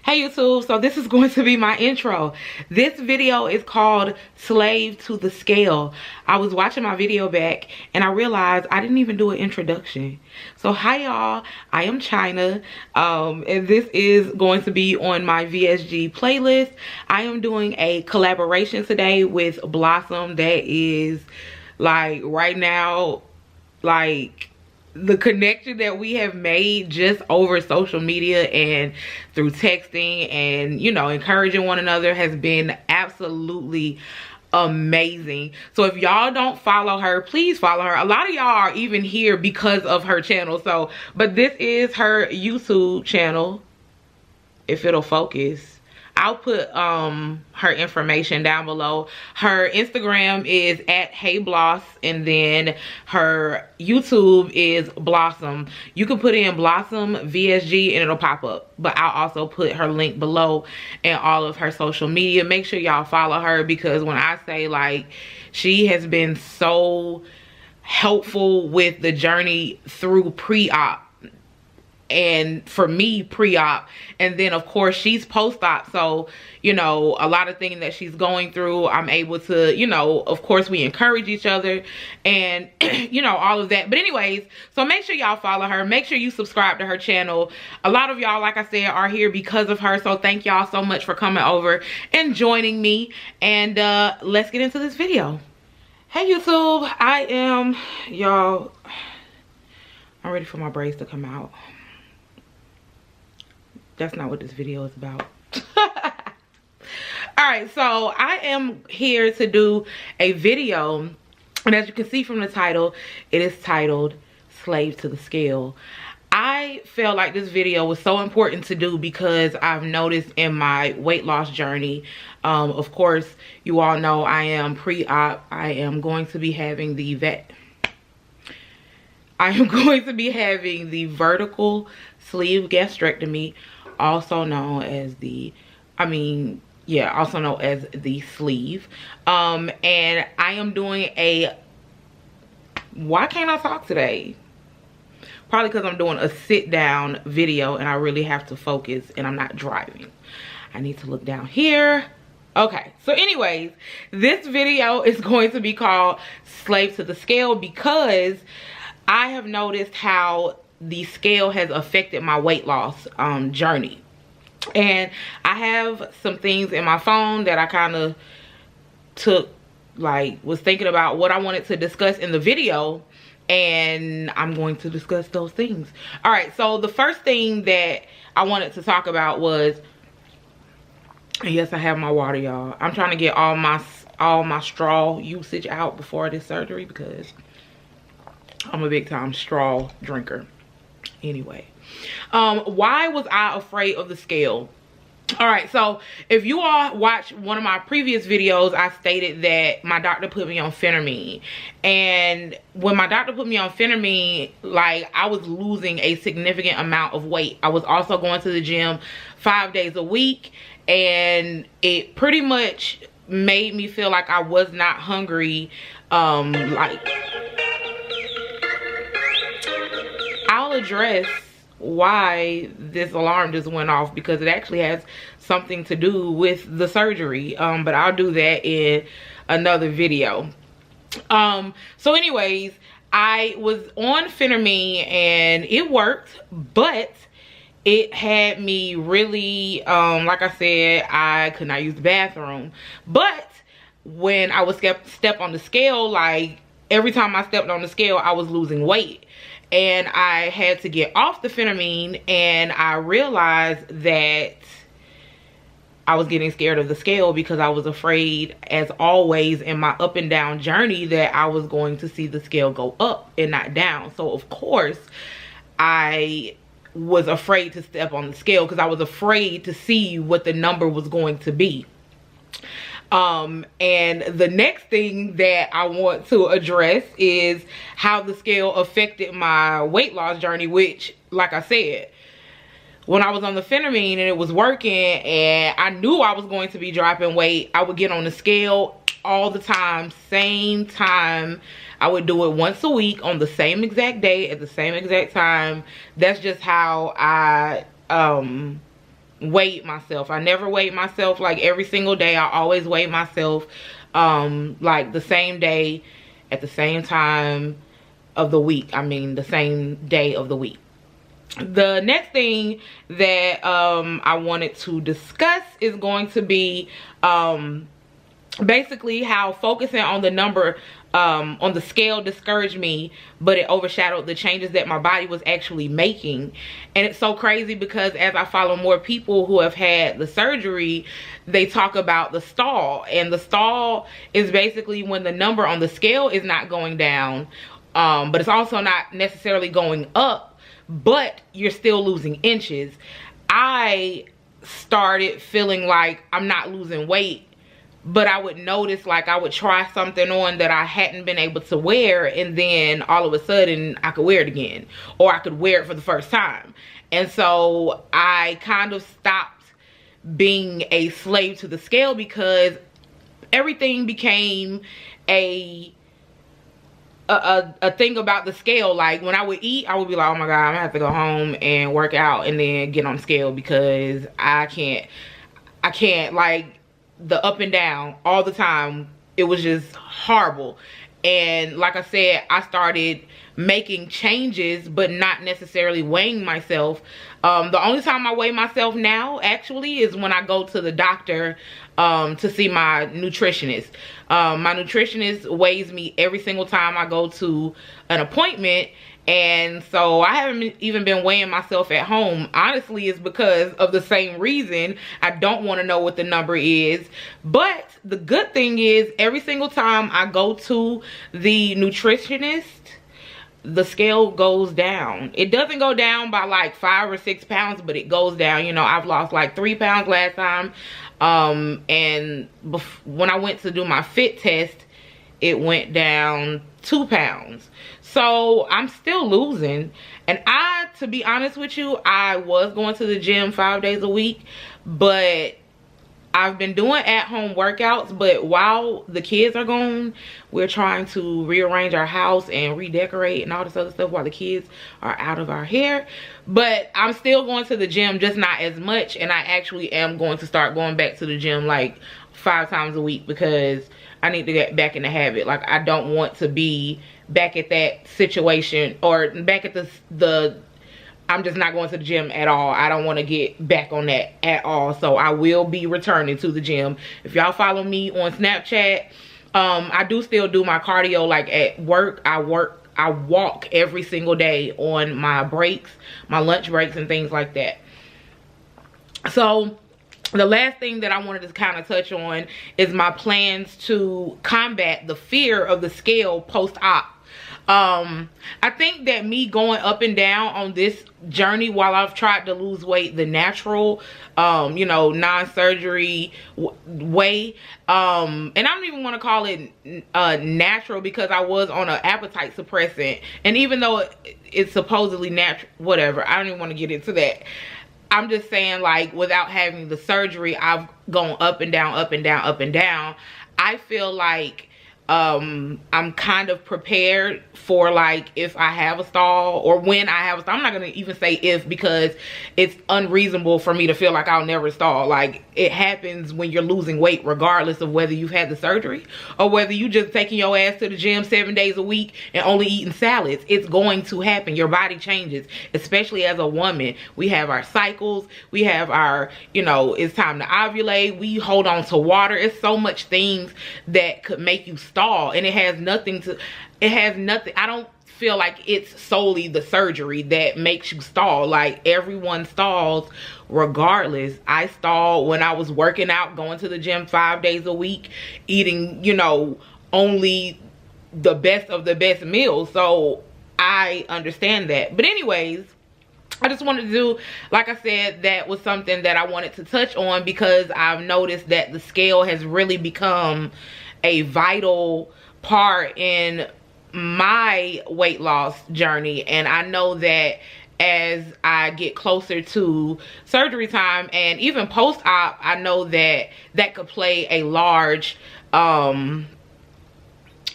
Hey YouTube, so this is going to be my intro. This video is called Slave to the Scale. I was watching my video back and I realized I didn't even do an introduction. So hi y'all, I am China, and this is going to be on my VSG playlist. I am doing a collaboration today with Blossom that is like right now, like the connection that we have made just over social media and through texting and, you know, encouraging one another has been absolutely amazing. So if y'all don't follow her, please follow her. A lot of y'all are even here because of her channel. So, but this is her YouTube channel. If it'll focus, I'll put her information down below. Her Instagram is at HeyBloss, and then her YouTube is Blossom. You can put in Blossom VSG and it'll pop up, but I'll also put her link below and all of her social media. Make sure y'all follow her, because when I say, like, she has been so helpful with the journey through pre-op, and for me pre-op, and then of course she's post-op. So, you know, a lot of things that she's going through, I'm able to, you know, of course we encourage each other and you know, all of that. But anyways, so make sure y'all follow her, make sure you subscribe to her channel. A lot of y'all, like I said, are here because of her, so thank y'all so much for coming over and joining me. And let's get into this video. Hey YouTube, I'm ready for my braids to come out. That's not what this video is about. Alright, so I am here to do a video, and as you can see from the title, it is titled Slave to the Scale. I felt like this video was so important to do because I've noticed in my weight loss journey, of course, you all know I am pre-op. I am going to be having the vertical sleeve gastrectomy, also known as the sleeve. And I am doing a, why can't I talk today? Probably because I'm doing a sit down video and I really have to focus and I'm not driving. I need to look down here. Okay, so anyways, this video is going to be called Slave to the Scale because I have noticed how the scale has affected my weight loss journey. And I have some things in my phone that I kind of was thinking about what I wanted to discuss in the video, and I'm going to discuss those things. All right, so the first thing that I wanted to talk about was, yes, I have my water, y'all. I'm trying to get all my straw usage out before this surgery because I'm a big time straw drinker. Anyway, why was I afraid of the scale? All right, so if you all watched one of my previous videos, I stated that my doctor put me on phentermine. And when my doctor put me on phentermine, like, I was losing a significant amount of weight. I was also going to the gym 5 days a week, and it pretty much made me feel like I was not hungry. I'll address why this alarm just went off because it actually has something to do with the surgery, but I'll do that in another video. So anyways, I was on phentermine and it worked, but it had me really, like I said, I could not use the bathroom. But when I would step on the scale, like every time I stepped on the scale, I was losing weight. And I had to get off the phentermine, and I realized that I was getting scared of the scale because I was afraid, as always in my up and down journey, that I was going to see the scale go up and not down. So of course I was afraid to step on the scale because I was afraid to see what the number was going to be. And the next thing that I want to address is how the scale affected my weight loss journey, which, like I said, when I was on the phentermine and it was working and I knew I was going to be dropping weight, I would get on the scale all the time, same time. I would do it once a week on the same exact day at the same exact time. That's just how I weighed myself. I never weighed myself like every single day. I always weighed myself like the same day at the same time of the week. I mean, the same day of the week. The next thing that I wanted to discuss is going to be basically how focusing on the number on the scale discouraged me, but it overshadowed the changes that my body was actually making. And it's so crazy because as I follow more people who have had the surgery, they talk about the stall, and the stall is basically when the number on the scale is not going down, but it's also not necessarily going up, but you're still losing inches. I started feeling like I'm not losing weight, but I would notice, like, I would try something on that I hadn't been able to wear, and then all of a sudden I could wear it again, or I could wear it for the first time. And so I kind of stopped being a slave to the scale, because everything became a thing about the scale. Like, when I would eat, I would be like, oh my God, I'm gonna have to go home and work out and then get on the scale, because I can't, like, the up and down all the time. It was just horrible. And like I said, I started making changes, but not necessarily weighing myself. The only time I weigh myself now actually is when I go to the doctor to see my nutritionist. My nutritionist weighs me every single time I go to an appointment. And so I haven't even been weighing myself at home. Honestly, it's because of the same reason. I don't want to know what the number is. But the good thing is, every single time I go to the nutritionist, the scale goes down. It doesn't go down by like 5 or 6 pounds, but it goes down. You know, I've lost like 3 pounds last time. And when I went to do my fit test, it went down 2 pounds. So I'm still losing. And to be honest with you, I was going to the gym 5 days a week, but I've been doing at-home workouts. But while the kids are gone, we're trying to rearrange our house and redecorate and all this other stuff while the kids are out of our hair. But I'm still going to the gym, just not as much. And I actually am going to start going back to the gym like 5 times a week, because I need to get back in the habit. Like, I don't want to be back at that situation, or back at the I'm just not going to the gym at all. I don't want to get back on that at all. So I will be returning to the gym. If y'all follow me on Snapchat, I do still do my cardio. Like at work, I walk every single day on my breaks, my lunch breaks and things like that. So the last thing that I wanted to kind of touch on is my plans to combat the fear of the scale post-op. I think that me going up and down on this journey, while I've tried to lose weight the natural, you know, non-surgery way, and I don't even want to call it natural, because I was on an appetite suppressant, and even though it's supposedly natural, whatever, I don't even want to get into that. I'm just saying, like, without having the surgery, I've gone up and down, up and down, up and down. I feel like I'm kind of prepared for, like, if I have a stall, or when I have a stall. I'm not gonna even say if, because it's unreasonable for me to feel like I'll never stall. Like, it happens when you're losing weight, regardless of whether you've had the surgery or whether you just taking your ass to the gym 7 days a week and only eating salads. It's going to happen. Your body changes, especially as a woman. We have our cycles, we have our, you know, it's time to ovulate, we hold on to water. It's so much things that could make you stall, and it has nothing, I don't feel like it's solely the surgery that makes you stall. Like, everyone stalls regardless. I stalled when I was working out, going to the gym 5 days a week, eating, you know, only the best of the best meals. So I understand that. But anyways, I just wanted to do, like I said, that was something that I wanted to touch on, because I've noticed that the scale has really become a vital part in my weight loss journey. And I know that as I get closer to surgery time, and even post-op, I know that that could play a large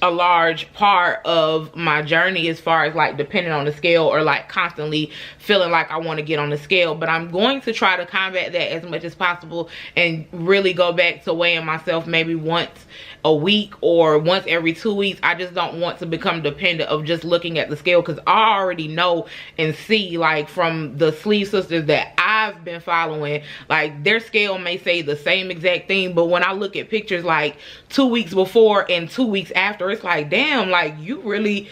a large part of my journey as far as like depending on the scale or like constantly feeling like I want to get on the scale. But I'm going to try to combat that as much as possible and really go back to weighing myself maybe once a week or once every 2 weeks. I just don't want to become dependent of just looking at the scale, because I already know and see, like from the sleeve sisters that I've been following, like their scale may say the same exact thing, but when I look at pictures like 2 weeks before and 2 weeks after, it's like, damn, like you really,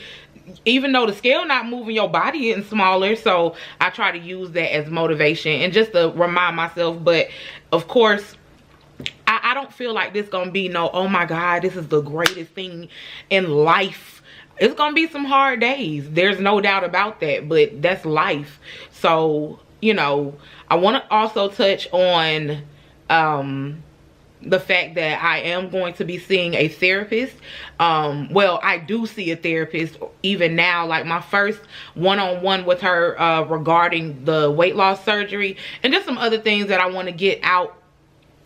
even though the scale not moving, your body getting smaller. So I try to use that as motivation and just to remind myself. But of course, I don't feel like this gonna be no, oh my God, this is the greatest thing in life. It's gonna be some hard days, there's no doubt about that, but that's life. So, you know, I want to also touch on the fact that I am going to be seeing a therapist. Well, I do see a therapist even now, like my first one-on-one with her regarding the weight loss surgery and just some other things that I want to get out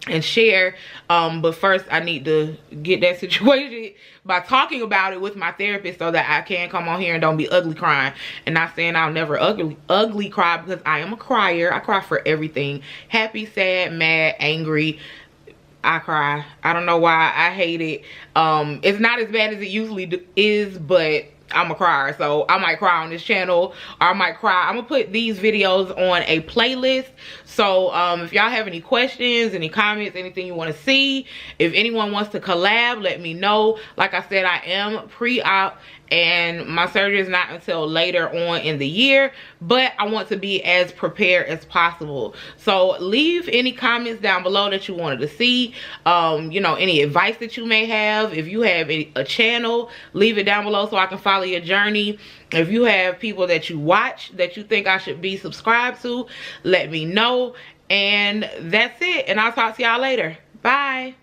and share. But first I need to get that situated by talking about it with my therapist so that I can come on here and don't be ugly crying. And not saying I'll never ugly cry, because I am a crier. I cry for everything. Happy, sad, mad, angry. I cry. I don't know why. I hate it. It's not as bad as it usually is, but I'm a crier, so I might cry on this channel, or I might cry. I'm gonna put these videos on a playlist. So if y'all have any questions, any comments, anything you want to see, if anyone wants to collab, let me know. Like I said, I am pre-op and my surgery is not until later on in the year, but I want to be as prepared as possible. So leave any comments down below that you wanted to see, you know, any advice that you may have. If you have a channel, leave it down below so I can follow your journey. If you have people that you watch that you think I should be subscribed to, let me know. And that's it, and I'll talk to y'all later. Bye.